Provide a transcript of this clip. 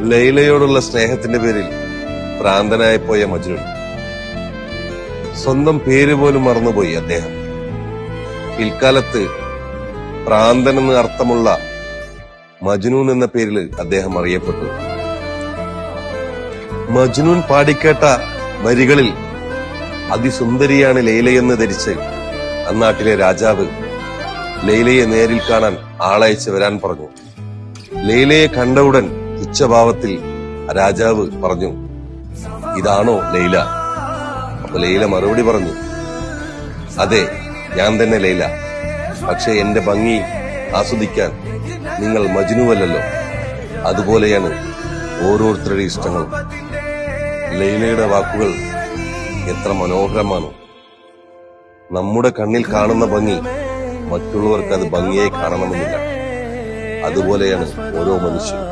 ലൈലയോടുള്ള സ്നേഹത്തിന്റെ പേരിൽ ഭ്രാന്തനായി പോയ മജ്നൂൻ. സ്വന്തം പേര് പോലും മറന്നുപോയി അദ്ദേഹം. പിൽക്കാലത്ത് ഭ്രാന്തൻ എന്ന് അർത്ഥമുള്ള മജ്നൂൻ എന്ന പേരിൽ അദ്ദേഹം അറിയപ്പെട്ടു. മജ്നൂൻ പാടിക്കേട്ട വരികളിൽ അതിസുന്ദരിയാണ് ലൈലയെന്ന് ധരിച്ച് അന്നാട്ടിലെ രാജാവ് ലൈലയെ നേരിൽ കാണാൻ ആളയച്ച് വരാൻ പറഞ്ഞു. ലൈലയെ കണ്ട ഉടൻ തുച്ഛഭാവത്തിൽ രാജാവ് പറഞ്ഞു, ഇതാണോ ലൈല? അപ്പൊ ലൈല മറുപടി പറഞ്ഞു, അതെ, ഞാൻ തന്നെ ലൈല. പക്ഷെ എന്റെ ഭംഗി ആസ്വദിക്കാൻ നിങ്ങൾ മജ്നുവല്ലല്ലോ. അതുപോലെയാണ് ഓരോരുത്തരുടെ ഇഷ്ടങ്ങളും. ലൈലയുടെ വാക്കുകൾ എത്ര മനോഹരമാണ്. നമ്മുടെ കണ്ണിൽ കാണുന്ന ഭംഗി മറ്റുള്ളവർക്ക് അത് ഭംഗിയായി കാണണമെന്നില്ല. അതുപോലെയാണ് ഓരോ മനുഷ്യനും.